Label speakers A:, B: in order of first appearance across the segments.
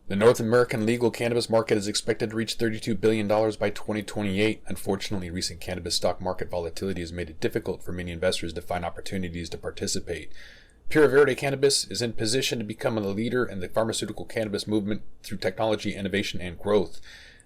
A: The North American legal cannabis market is expected to reach $32 billion by 2028. Unfortunately, recent cannabis stock market volatility has made it difficult for many investors to find opportunities to participate. Pure Verde Cannabis is in position to become a leader in the pharmaceutical cannabis movement through technology, innovation, and growth.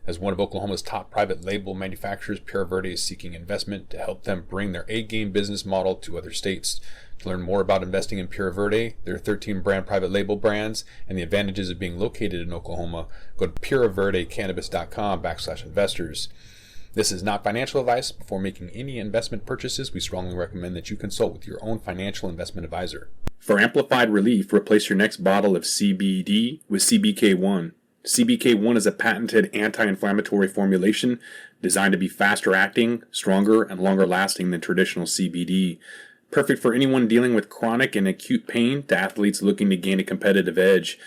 A: As one of Oklahoma's top private label manufacturers, Pure Verde is seeking investment to help them bring their A-game business model to other states. To learn more about investing in Pure Verde, their 13 brand private label brands, and the advantages of being located in Oklahoma, go to pureverdecannabis.com/investors. This is not financial advice. Before making any investment purchases, we strongly recommend that you consult with your own financial investment advisor. For amplified relief, replace your next bottle of CBD with CBK1. CBK1 is a patented anti-inflammatory formulation designed to be faster acting, stronger, and longer lasting than traditional CBD. Perfect for anyone dealing with chronic and acute pain to athletes looking to gain a competitive edge.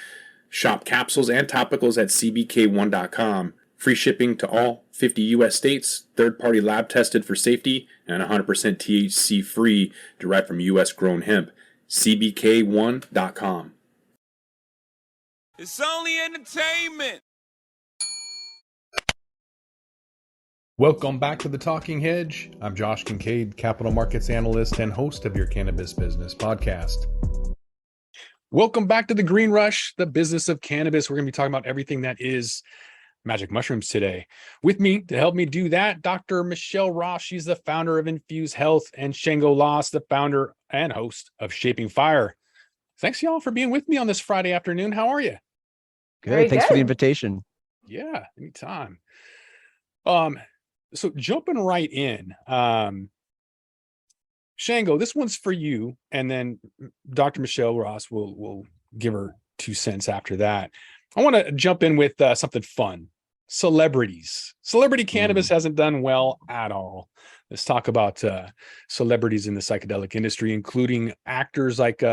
A: Shop capsules and topicals at cbk1.com. Free shipping to all 50 U.S. states, third-party lab tested for safety, and 100% THC free, derived from U.S. grown hemp. cbk1.com.
B: It's only entertainment.
A: Welcome back to The Talking Hedge. I'm Josh Kincaid, capital markets analyst and host of your Cannabis Business Podcast. Welcome back to The Green Rush, the business of cannabis. We're going to be talking about everything that is magic mushrooms today. With me to help me do that, Dr. Michele Ross. She's the founder of Infused Health, and Shango, the founder and host of Shaping Fire. Thanks, y'all, for being with me on this Friday afternoon. How are you?
C: Good. Thanks for the invitation.
A: Yeah, anytime. So jumping right in, Shango, this one's for you, and then Dr. Michele Ross will give her 2 cents after that. I want to jump in with something fun. Celebrities. Celebrity cannabis hasn't done well at all. Let's talk about celebrities in the psychedelic industry, including actors like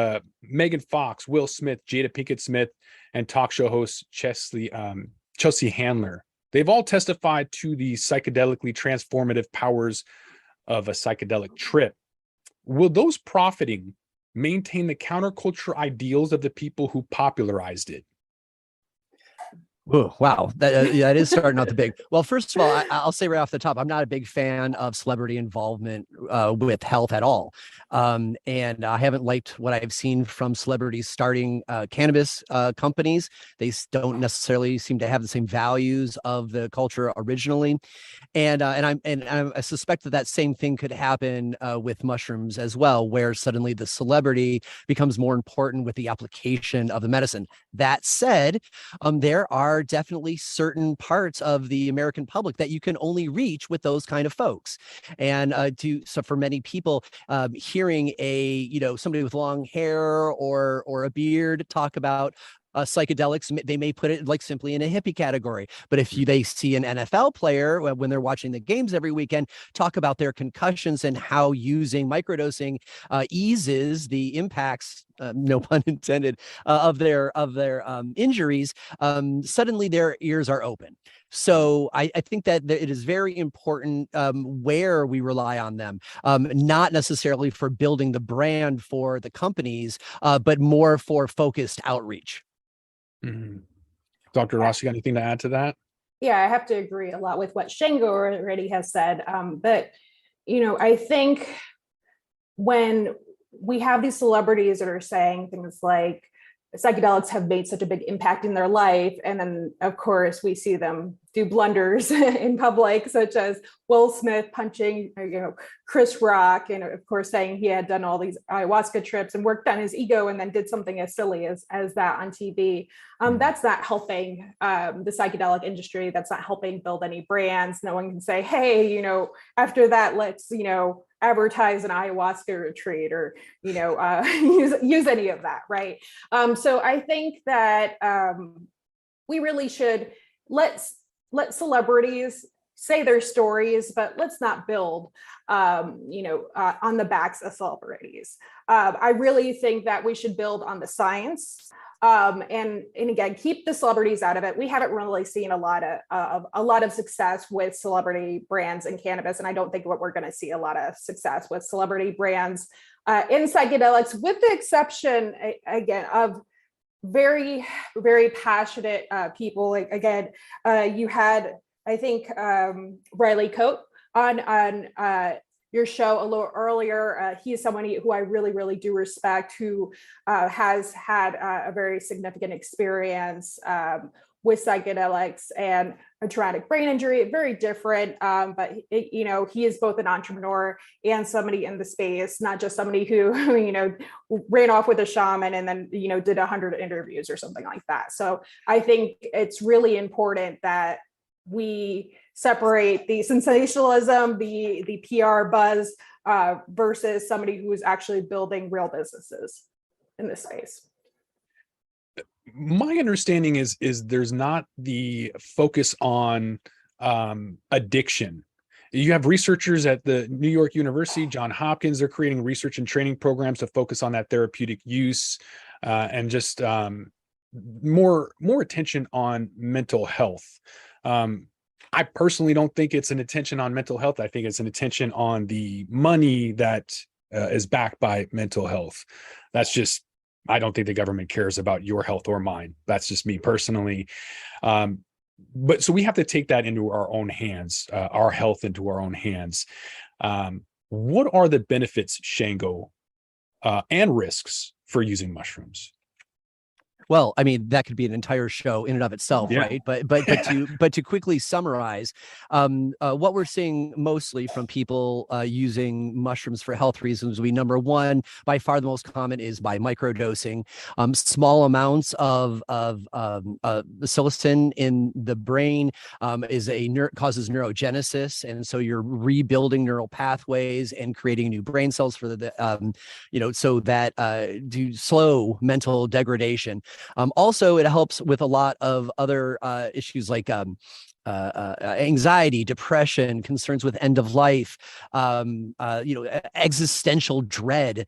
A: Megan Fox, Will Smith, Jada Pinkett Smith, and talk show host Chelsea Handler. They've all testified to the psychedelically transformative powers of a psychedelic trip. Will those profiting maintain the counterculture ideals of the people who popularized it?
C: Oh, wow. That is starting out the big. Well, first of all, I'll say right off the top, I'm not a big fan of celebrity involvement with health at all. And I haven't liked what I've seen from celebrities starting cannabis companies. They don't necessarily seem to have the same values of the culture originally. And I suspect that same thing could happen with mushrooms as well, where suddenly the celebrity becomes more important with the application of the medicine. That said, there are definitely certain parts of the American public that you can only reach with those kind of folks. And so for many people, hearing somebody with long hair or a beard talk about psychedelics, they may put it like simply in a hippie category. But if they see an NFL player when they're watching the games every weekend talk about their concussions and how using microdosing eases the impacts, no pun intended, of their injuries, suddenly their ears are open. So I think that it is very important where we rely on them, not necessarily for building the brand for the companies, but more for focused outreach.
A: Mm-hmm. Dr. Ross, you got anything to add to that?
D: Yeah, I have to agree a lot with what Shango already has said. But, I think when we have these celebrities that are saying things like psychedelics have made such a big impact in their life, and then, of course, we see them do blunders in public, such as Will Smith punching, Chris Rock, and of course saying he had done all these ayahuasca trips and worked on his ego, and then did something as silly as that on TV. That's not helping the psychedelic industry. That's not helping build any brands. No one can say, hey, after that, let's, advertise an ayahuasca retreat or, use any of that, right? So I think that we really should let celebrities say their stories, but let's not build, on the backs of celebrities. I really think that we should build on the science, and again, keep the celebrities out of it. We haven't really seen a lot of success with celebrity brands in cannabis, and I don't think we're going to see a lot of success with celebrity brands in psychedelics, with the exception again of very, very passionate people. Like, again, you had, I think, Riley Coate on your show a little earlier. He is someone who I really, really do respect, who has had a very significant experience with psychedelics and a traumatic brain injury. Very different, but he is both an entrepreneur and somebody in the space, not just somebody who ran off with a shaman and then did 100 interviews or something like that. So I think it's really important that we separate the sensationalism, the PR buzz versus somebody who is actually building real businesses in this space.
A: My understanding is there's not the focus on addiction. You have researchers at the New York University, John Hopkins, they're creating research and training programs to focus on that therapeutic use and just more attention on mental health. I personally don't think it's an attention on mental health. I think it's an attention on the money that is backed by mental health. I don't think the government cares about your health or mine. That's just me personally. But so we have to take that into our own hands, our health into our own hands. What are the benefits, Shango, and risks for using mushrooms?
C: Well, I mean, that could be an entire show in and of itself,
A: Yeah.
C: right? But to quickly summarize, what we're seeing mostly from people using mushrooms for health reasons, number one, by far the most common is by microdosing. Small amounts of psilocybin in the brain causes neurogenesis, and so you're rebuilding neural pathways and creating new brain cells for so that to slow mental degradation. Also, it helps with a lot of other issues like anxiety, depression, concerns with end of life, existential dread.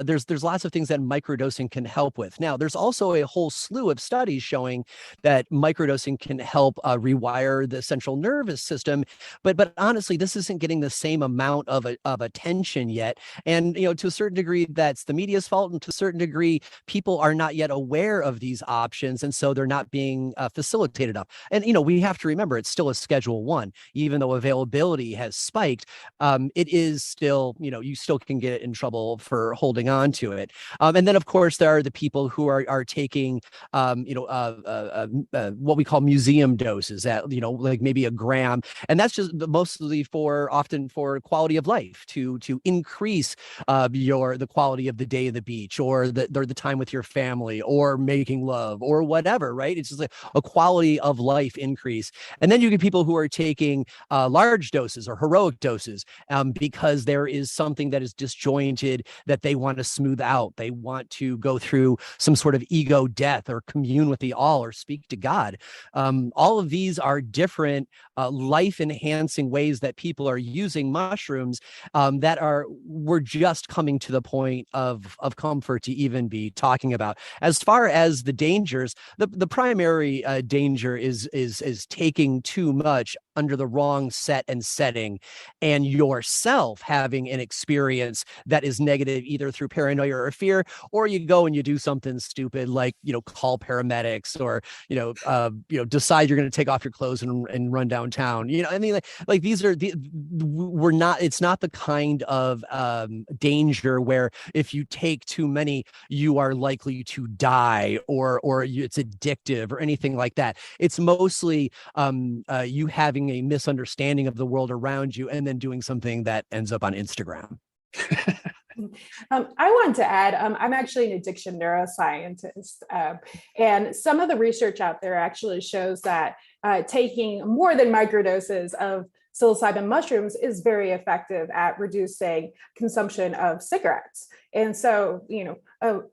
C: There's lots of things that microdosing can help with. Now, there's also a whole slew of studies showing that microdosing can help rewire the central nervous system. But honestly, this isn't getting the same amount of attention yet. And to a certain degree, that's the media's fault, and to a certain degree, people are not yet aware of these options, and so they're not being facilitated up. And we have to remember, it's still a Schedule 1, even though availability has spiked. It is still, you still can get in trouble for holding on to it. And then, of course, there are the people who are taking, what we call museum doses at, like maybe a gram, and that's just mostly often for quality of life, to increase the quality of the day at the beach, or the time with your family, or making love, or whatever, right? It's just like a quality of life increase. And then you get people who are taking large doses or heroic doses because there is something that is disjointed that they want to smooth out. They want to go through some sort of ego death, or commune with the all, or speak to God. All of these are different life-enhancing ways that people are using mushrooms we're just coming to the point of comfort to even be talking about. As far as the dangers, the primary danger is taking too much under the wrong set and setting, and yourself having an experience that is negative, either through paranoia or fear, or you go and you do something stupid like call paramedics, or decide you're going to take off your clothes and run downtown. I mean, like these are it's not the kind of danger where if you take too many you are likely to die, or it's addictive or anything like that. It's mostly you having a misunderstanding of the world around you and then doing something that ends up on Instagram.
D: I wanted to add, I'm actually an addiction neuroscientist, and some of the research out there actually shows that taking more than microdoses of psilocybin mushrooms is very effective at reducing consumption of cigarettes. And so,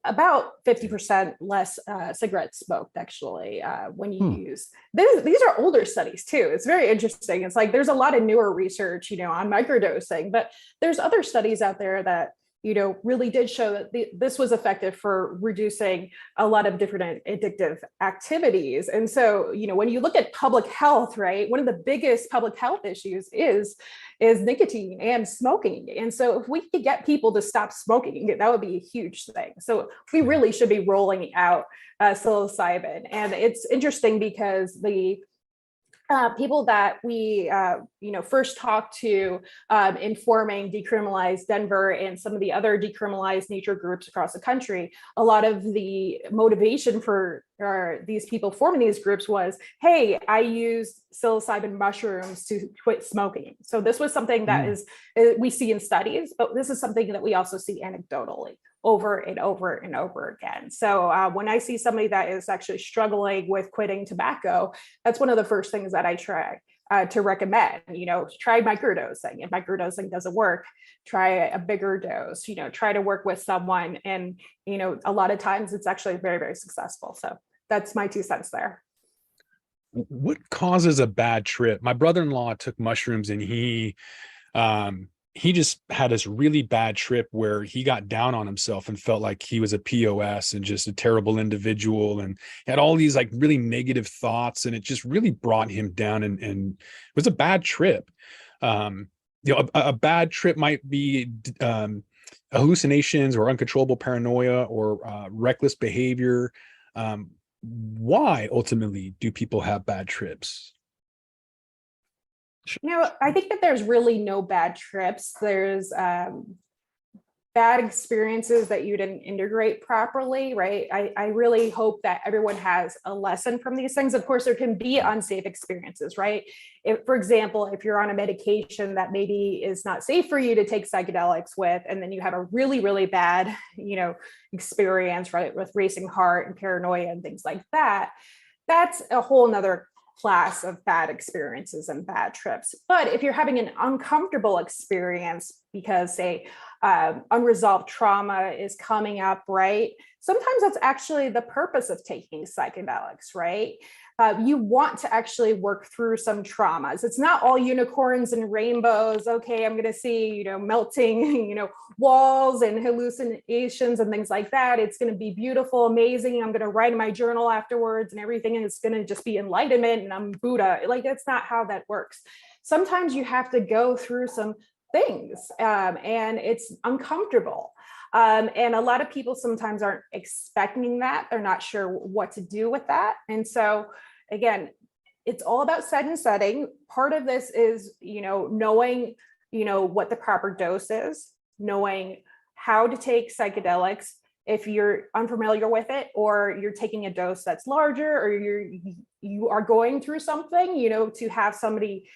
D: about 50% less cigarettes smoked, actually, when you use these are older studies too. It's very interesting. It's like there's a lot of newer research, on microdosing, but there's other studies out there that really did show that this was effective for reducing a lot of different addictive activities. And so, when you look at public health, right, one of the biggest public health issues is nicotine and smoking. And so if we could get people to stop smoking, that would be a huge thing. So we really should be rolling out psilocybin. And it's interesting because the people that we first talked to in forming Decriminalize Denver and some of the other decriminalized nature groups across the country, a lot of the motivation for these people forming these groups was, hey, I used psilocybin mushrooms to quit smoking. So this was something that is we see in studies, but this is something that we also see anecdotally over and over and over again. So when I see somebody that is actually struggling with quitting tobacco, that's one of the first things that I try to recommend. Try microdosing. If microdosing doesn't work, try a bigger dose. Try to work with someone, and a lot of times it's actually very, very successful. So that's my 2 cents there.
A: What causes a bad trip? My brother-in-law took mushrooms, and he just had this really bad trip where he got down on himself and felt like he was a POS and just a terrible individual, and had all these like really negative thoughts, and it just really brought him down, and it was a bad trip. A bad trip might be hallucinations or uncontrollable paranoia or reckless behavior. Why ultimately do people have bad trips?
D: I think that there's really no bad trips. There's bad experiences that you didn't integrate properly, right? I really hope that everyone has a lesson from these things. Of course, there can be unsafe experiences, right? For example, if you're on a medication that maybe is not safe for you to take psychedelics with, and then you have a really, really bad, experience, right, with racing heart and paranoia and things like that, that's a whole nother class of bad experiences and bad trips. But if you're having an uncomfortable experience because, say, unresolved trauma is coming up, right? Sometimes that's actually the purpose of taking psychedelics, right? You want to actually work through some traumas. It's not all unicorns and rainbows. Okay, I'm going to see, melting, walls and hallucinations and things like that. It's going to be beautiful, amazing. I'm going to write in my journal afterwards and everything, and it's going to just be enlightenment and I'm Buddha. Like, that's not how that works. Sometimes you have to go through some things and it's uncomfortable. And a lot of people sometimes aren't expecting that. They're not sure what to do with that. And so, again, it's all about set and setting. Part of this is, knowing, what the proper dose is, knowing how to take psychedelics if you're unfamiliar with it, or you're taking a dose that's larger, or you are going through something, to have somebody,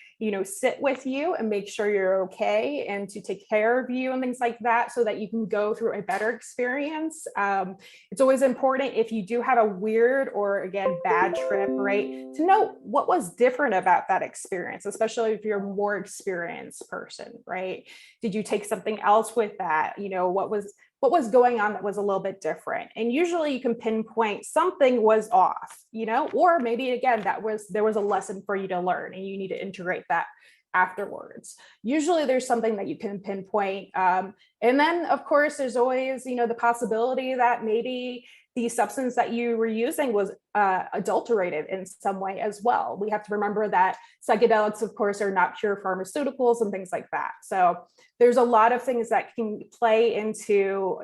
D: sit with you and make sure you're okay, and to take care of you and things like that, so that you can go through a better experience. It's always important, if you do have a weird or, again, bad trip, right, to know what was different about that experience, especially if you're a more experienced person, right? Did you take something else with that? What was going on that was a little bit different? And usually you can pinpoint something was off, or maybe, again, there was a lesson for you to learn and you need to integrate that afterwards. Usually there's something that you can pinpoint. And then, of course, there's always, the possibility that maybe the substance that you were using was adulterated in some way as well. We have to remember that psychedelics, of course, are not pure pharmaceuticals and things like that. So there's a lot of things that can play into,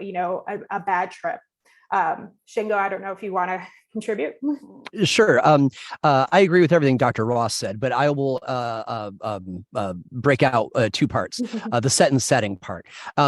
D: a bad trip. Shango, I don't know if you want to contribute.
C: Sure. I agree with everything Dr. Ross said, but I will break out 2 parts, the set and setting part,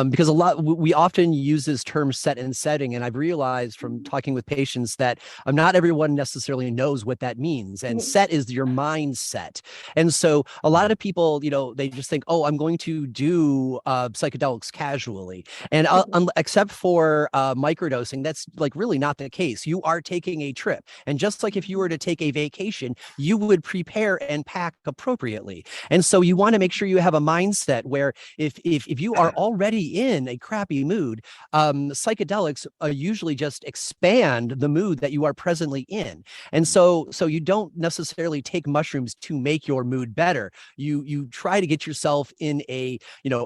C: because we often use this term set and setting, and I've realized from talking with patients that not everyone necessarily knows what that means. And set is your mindset. And so a lot of people, they just think, oh, I'm going to do psychedelics casually. And except for microdosing, that's like really not the case. You are taking a trip. And just like if you were to take a vacation, you would prepare and pack appropriately. And so you want to make sure you have a mindset where if you are already in a crappy mood, psychedelics usually just expand the mood that you are presently in. And so you don't necessarily take mushrooms to make your mood better. You try to get yourself in a,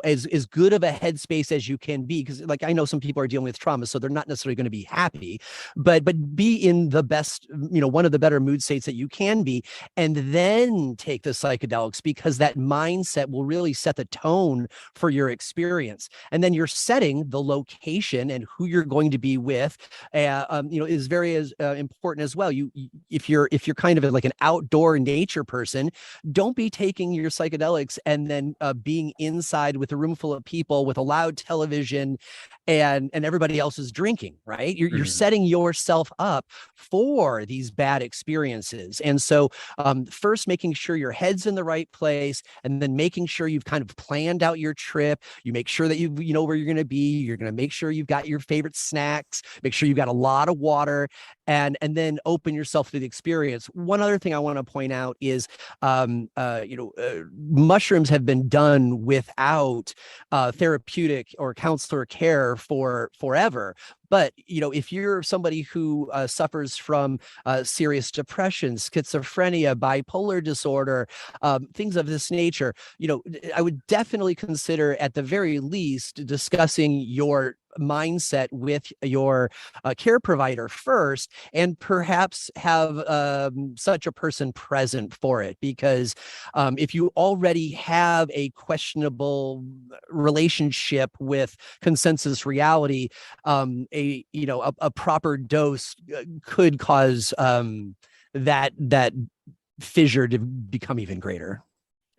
C: as good of a headspace as you can be, because like I know some people are dealing with trauma, so they're not necessarily going to be happy, but be in the best, one of the better mood states that you can be, and then take the psychedelics, because that mindset will really set the tone for your experience. And then you're setting the location and who you're going to be with, is very important as well. If you're kind of like an outdoor nature person, don't be taking your psychedelics and then being inside with a room full of people with a loud television and everybody else is drinking, right? You're setting yourself up for these bad experiences. And so first making sure your head's in the right place, and then making sure you've kind of planned out your trip. You make sure that you know where you're going to be. You're going to make sure you've got your favorite snacks, make sure you've got a lot of water, and then open yourself to the experience. One other thing I want to point out is, mushrooms have been done without therapeutic or counselor care for forever. But, if you're somebody who suffers from serious depression, schizophrenia, bipolar disorder, things of this nature, I would definitely consider at the very least discussing your mindset with your care provider first, and perhaps have such a person present for it. Because if you already have a questionable relationship with consensus reality, a proper dose could cause that fissure to become even greater.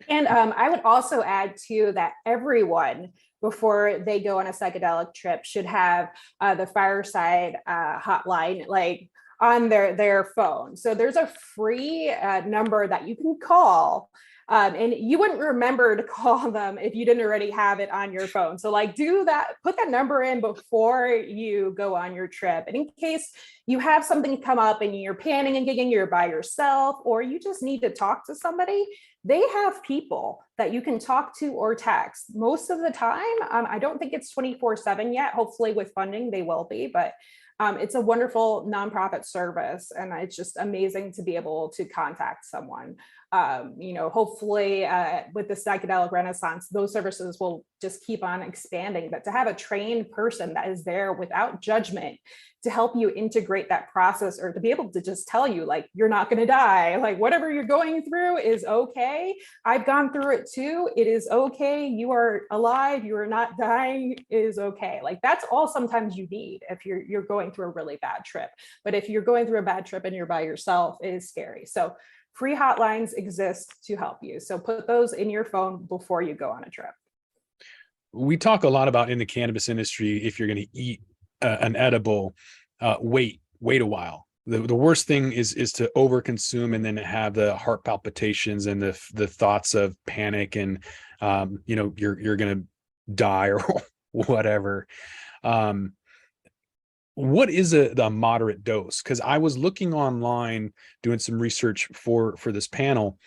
D: And I would also add too that everyone, before they go on a psychedelic trip, should have the Fireside hotline like on their phone. So there's a free number that you can call. And you wouldn't remember to call them if you didn't already have it on your phone. So like do that, put that number in before you go on your trip. And in case you have something come up and you're panicking, you're by yourself, or you just need to talk to somebody, they have people that you can talk to or text. Most of the time, I don't think it's 24/7 yet. Hopefully with funding, they will be, but it's a wonderful nonprofit service, and it's just amazing to be able to contact someone. Hopefully with the psychedelic renaissance, those services will just keep on expanding, but to have a trained person that is there without judgment to help you integrate that process, or to be able to just tell you, like, you're not going to die, like whatever you're going through is okay. I've gone through it too. It is okay. You are alive. You are not dying. It is okay. Like that's all sometimes you need if you're going through a really bad trip. But if you're going through a bad trip and you're by yourself, it is scary. So free hotlines exist to help you. So put those in your phone before you go on a trip.
A: We talk a lot about in the cannabis industry, if you're going to eat an edible, wait a while. The worst thing is to overconsume and then have the heart palpitations and the thoughts of panic and you're going to die or whatever. What is the moderate dose? Because I was looking online doing some research for this panel,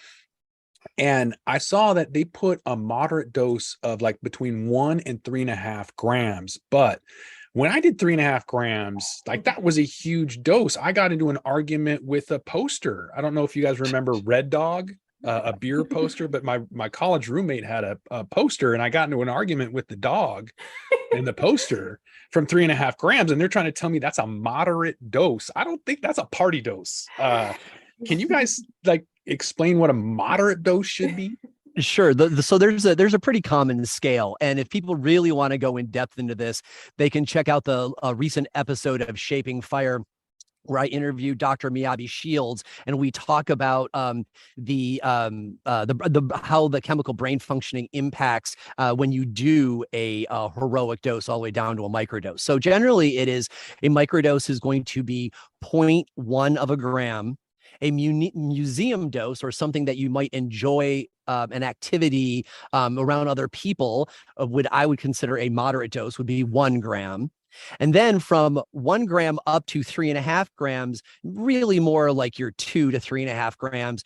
A: and I saw that they put a moderate dose of like between 1 and 3.5 grams. But when I did 3.5 grams, like that was a huge dose. I got into an argument with a poster. I don't know if you guys remember Red Dog, a beer poster, but my college roommate had a poster, and I got into an argument with the dog and the poster from 3.5 grams. And they're trying to tell me that's a moderate dose. I don't think that's a party dose. Can you guys like explain what a moderate dose should be?
C: Sure. So there's a pretty common scale. And if people really want to go in depth into this, they can check out the recent episode of Shaping Fire, where I interviewed Dr. Miyabi Shields, and we talk about how the chemical brain functioning impacts when you do a heroic dose all the way down to a microdose. So generally, it is a microdose is going to be 0.1 of a gram. A museum dose, or something that you might enjoy an activity around other people, I would consider a moderate dose would be 1 gram. And then from 1 gram up to 3.5 grams, really more like your 2 to 3.5 grams,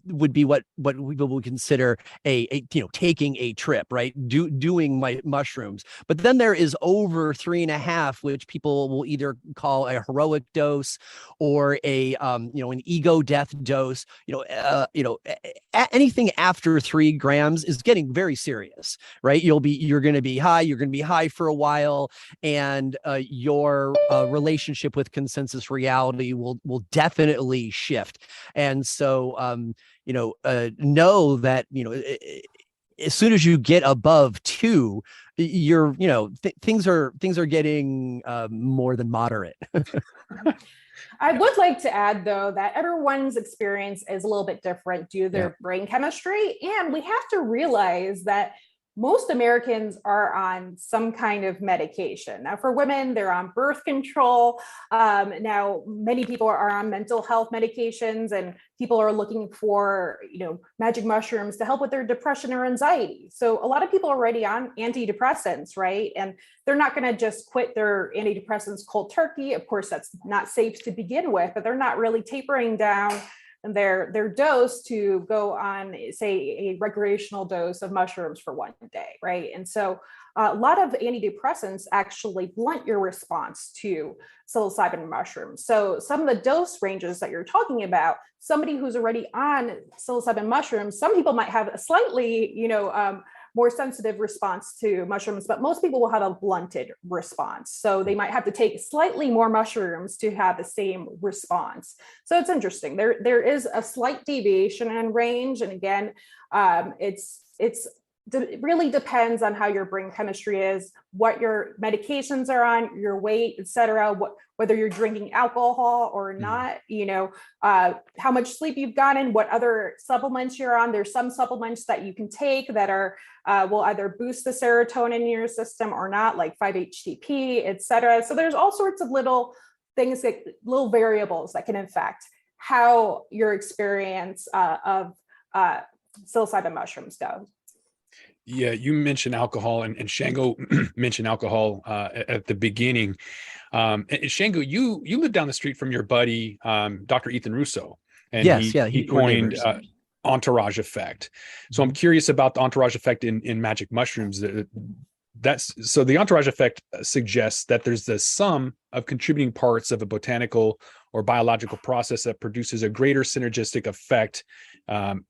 C: would be what people would consider a taking a trip, right? Doing my mushrooms. But then there is over 3.5, which people will either call a heroic dose or an ego death dose. Anything after 3 grams is getting very serious, right? You're going to be high for a while, and your relationship with consensus reality will definitely shift. And so know that as soon as you get above 2, things are getting more than moderate.
D: I would like to add, though, that everyone's experience is a little bit different due to their brain chemistry. And we have to realize that most Americans are on some kind of medication. Now, for women, they're on birth control. Now, many people are on mental health medications, and people are looking for, magic mushrooms to help with their depression or anxiety. So a lot of people are already on antidepressants, right? And they're not going to just quit their antidepressants cold turkey. Of course, that's not safe to begin with, but they're not really tapering down their dose to go on, say, a recreational dose of mushrooms for one day, right? And so a lot of antidepressants actually blunt your response to psilocybin mushrooms. So some of the dose ranges that you're talking about, somebody who's already on psilocybin mushrooms, some people might have a slightly, more sensitive response to mushrooms, but most people will have a blunted response. So they might have to take slightly more mushrooms to have the same response. So it's interesting. There is a slight deviation in range. And again, it really depends on how your brain chemistry is, what your medications are on, your weight, et cetera, whether you're drinking alcohol or not, how much sleep you've gotten, what other supplements you're on. There's some supplements that you can take that will either boost the serotonin in your system or not, like 5-HTP, et cetera. So there's all sorts of little things, little variables that can affect how your experience of psilocybin mushrooms goes.
A: Yeah, you mentioned alcohol, and Shango mentioned alcohol at the beginning. And Shango, you live down the street from your buddy, Dr. Ethan Russo, and he coined entourage effect. So I'm curious about the entourage effect in magic mushrooms. The entourage effect suggests that there's the sum of contributing parts of a botanical or biological process that produces a greater synergistic effect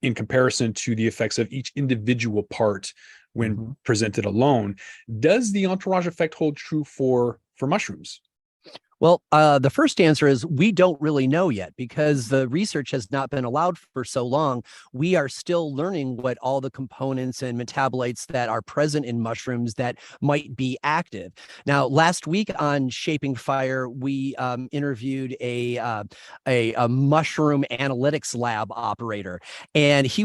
A: in comparison to the effects of each individual part when presented alone. Does the entourage effect hold true for mushrooms?
C: Well, the first answer is we don't really know yet, because the research has not been allowed for so long. We are still learning what all the components and metabolites that are present in mushrooms that might be active. Now, last week on Shaping Fire, we interviewed a mushroom analytics lab operator, and he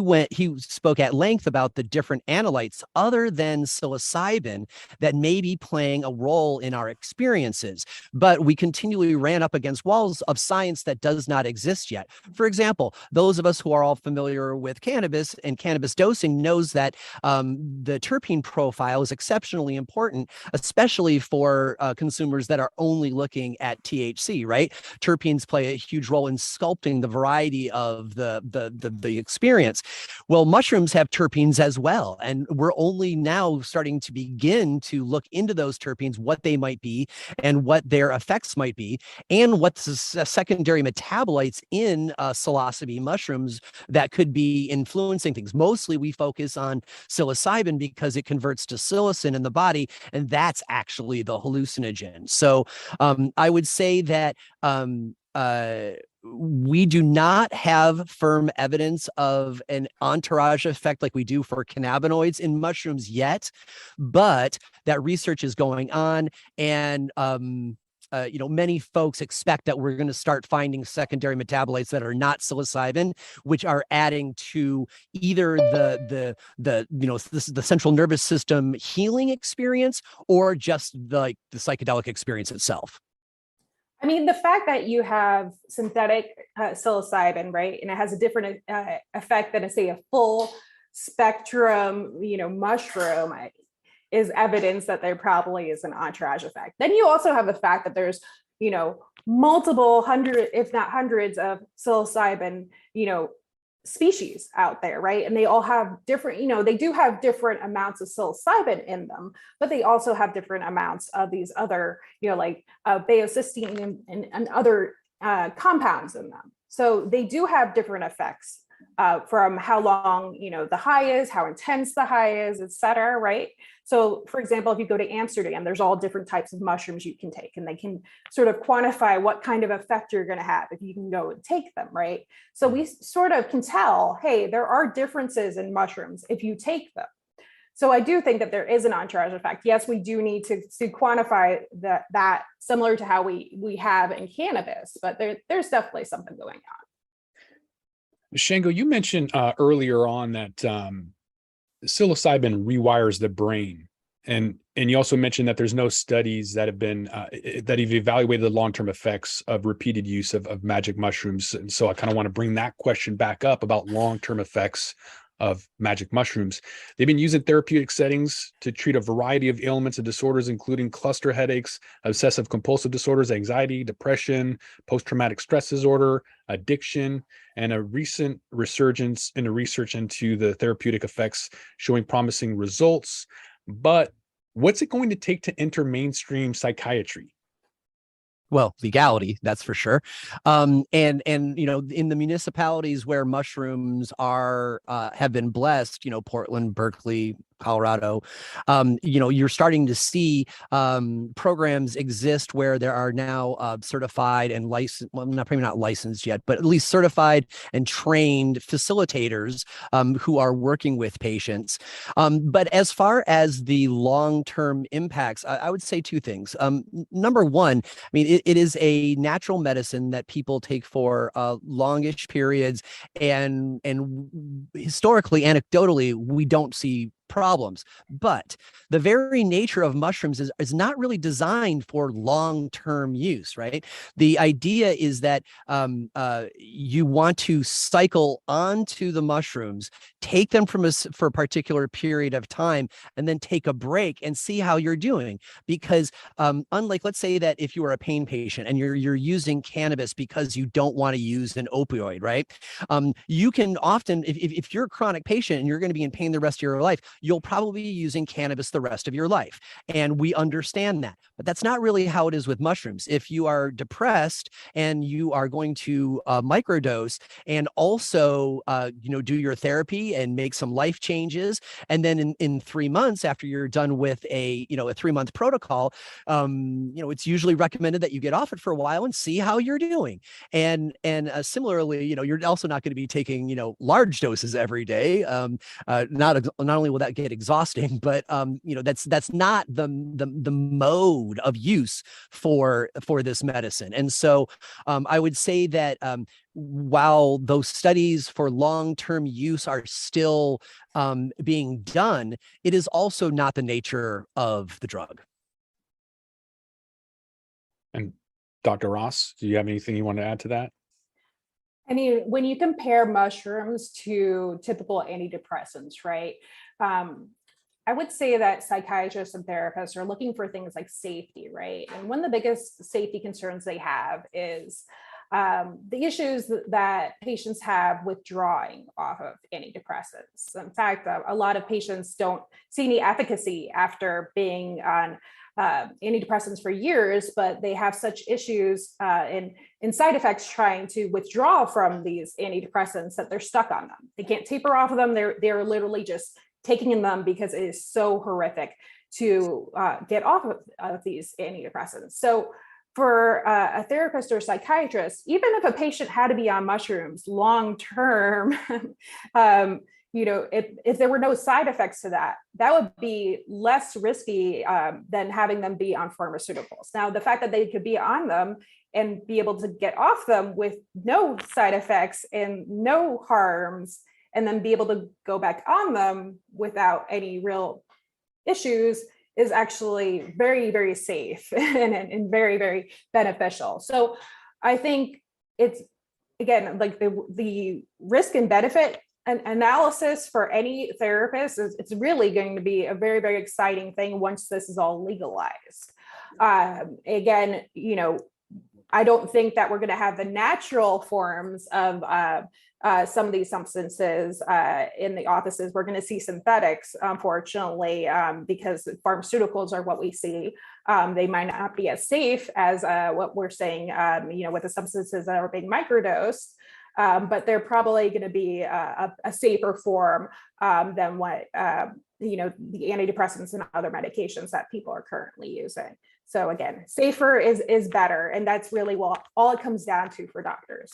C: spoke at length about the different analytes other than psilocybin that may be playing a role in our experiences. But we continually ran up against walls of science that does not exist yet. For example, those of us who are all familiar with cannabis and cannabis dosing knows that the terpene profile is exceptionally important, especially for consumers that are only looking at THC, right? Terpenes play a huge role in sculpting the variety of the experience. Well, mushrooms have terpenes as well, and we're only now starting to begin to look into those terpenes, what they might be and what their effects might be, and what's the secondary metabolites in psilocybe mushrooms that could be influencing things. Mostly we focus on psilocybin because it converts to psilocin in the body, and that's actually the hallucinogen. So I would say that we do not have firm evidence of an entourage effect like we do for cannabinoids in mushrooms yet, but that research is going on, and many folks expect that we're going to start finding secondary metabolites that are not psilocybin, which are adding to either the central nervous system healing experience or just the psychedelic experience itself.
D: I mean, the fact that you have synthetic psilocybin, right, and it has a different effect than, say, a full spectrum, mushroom. is evidence that there probably is an entourage effect. Then you also have the fact that there's, multiple hundred, if not hundreds of psilocybin, species out there, right? And they all have different, they do have different amounts of psilocybin in them, but they also have different amounts of these other, like baeocystin and other compounds in them. So they do have different effects from how long, the high is, how intense the high is, et cetera, right? So for example, if you go to Amsterdam, there's all different types of mushrooms you can take, and they can sort of quantify what kind of effect you're going to have if you can go and take them, right? So we sort of can tell, hey, there are differences in mushrooms if you take them. So I do think that there is an entourage effect. Yes, we do need to quantify that similar to how we have in cannabis, but there's definitely something going on.
A: Shango, you mentioned earlier on that psilocybin rewires the brain, and you also mentioned that there's no studies that have been that have evaluated the long-term effects of repeated use of magic mushrooms. And so I kind of want to bring that question back up about long-term effects of magic mushrooms. They've been used in therapeutic settings to treat a variety of ailments and disorders, including cluster headaches, obsessive compulsive disorders, anxiety, depression, post-traumatic stress disorder, addiction, and a recent resurgence in the research into the therapeutic effects showing promising results. But what's it going to take to enter mainstream psychiatry?
C: Well, legality, that's for sure. And in the municipalities where mushrooms are have been blessed, Portland, Berkeley, Colorado, you're starting to see programs exist where there are now certified and licensed, well, probably not licensed yet, but at least certified and trained facilitators who are working with patients. But as far as the long-term impacts, I would say two things. Number one, I mean, it is a natural medicine that people take for longish periods, and historically, anecdotally, we don't see problems. But the very nature of mushrooms is not really designed for long-term use, right? The idea is that you want to cycle onto the mushrooms, take them for a particular period of time, and then take a break and see how you're doing. Because unlike, let's say that if you are a pain patient and you're using cannabis because you don't want to use an opioid, right? You can often, if you're a chronic patient and you're going to be in pain the rest of your life, you'll probably be using cannabis the rest of your life. And we understand that. But that's not really how it is with mushrooms. If you are depressed and you are going to microdose and also do your therapy and make some life changes, and then in 3 months after you're done with a 3-month protocol, it's usually recommended that you get off it for a while and see how you're doing. And similarly, you're also not going to be taking large doses every day. Not only will that get exhausting, but that's not the mode of use for this medicine. And so I would say that while those studies for long-term use are still being done, it is also not the nature of the drug.
A: And Dr. Ross, do you have anything you want to add to that?
D: I mean, when you compare mushrooms to typical antidepressants, right? I would say that psychiatrists and therapists are looking for things like safety, right? And one of the biggest safety concerns they have is the issues that patients have withdrawing off of antidepressants. In fact, a lot of patients don't see any efficacy after being on antidepressants for years, but they have such issues in side effects trying to withdraw from these antidepressants that they're stuck on them. They can't taper off of them. They're literally just taking them because it is so horrific to get off of these antidepressants. So for a therapist or psychiatrist, even if a patient had to be on mushrooms long-term, if there were no side effects to that, that would be less risky than having them be on pharmaceuticals. Now, the fact that they could be on them and be able to get off them with no side effects and no harms, and then be able to go back on them without any real issues is actually very, very safe and very, very beneficial. So I think it's, again, like the risk and benefit an analysis for any therapist is it's really going to be a very, very exciting thing once this is all legalized. Again, I don't think that we're going to have the natural forms of some of these substances in the offices. We're going to see synthetics, unfortunately, because pharmaceuticals are what we see. They might not be as safe as what we're saying, with the substances that are being microdosed. But they're probably going to be a safer form than what the antidepressants and other medications that people are currently using. So again, safer is better, and that's really all it comes down to for doctors.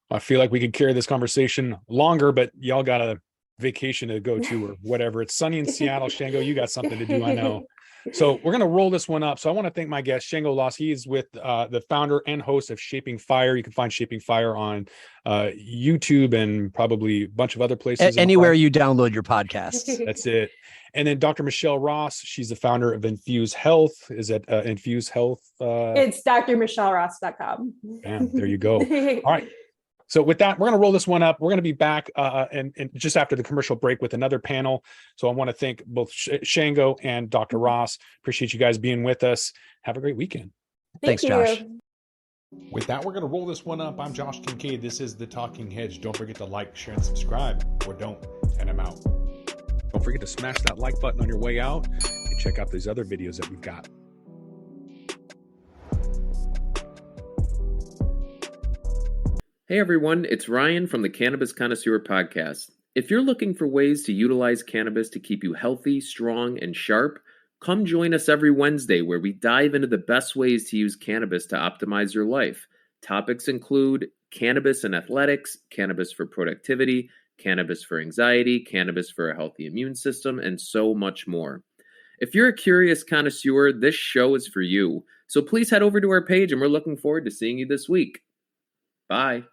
A: I feel like we could carry this conversation longer, but y'all got a vacation to go to or whatever. It's sunny in Seattle. Shango, you got something to do, I know. So we're going to roll this one up. So I want to thank my guest, Shango Loss. He is with the founder and host of Shaping Fire. You can find Shaping Fire on YouTube and probably a bunch of other places.
C: Anywhere you download your podcasts.
A: That's it. And then Dr. Michele Ross, she's the founder of Infused Health. Is it Infused Health?
D: It's drmichelleross.com.
A: Man, there you go. All right. So with that, we're going to roll this one up. We're going to be back and just after the commercial break with another panel. So I want to thank both Shango and Dr. Ross. Appreciate you guys being with us. Have a great weekend.
C: Thanks, Josh.
A: With that, we're going to roll this one up. I'm Josh Kincaid. This is The Talking Hedge. Don't forget to like, share, and subscribe, or don't, and I'm out. Don't forget to smash that like button on your way out and check out these other videos that we've got.
E: Hey everyone, it's Ryan from the Cannabis Connoisseur Podcast. If you're looking for ways to utilize cannabis to keep you healthy, strong, and sharp, come join us every Wednesday where we dive into the best ways to use cannabis to optimize your life. Topics include cannabis and athletics, cannabis for productivity, cannabis for anxiety, cannabis for a healthy immune system, and so much more. If you're a curious connoisseur, this show is for you. So please head over to our page and we're looking forward to seeing you this week. Bye.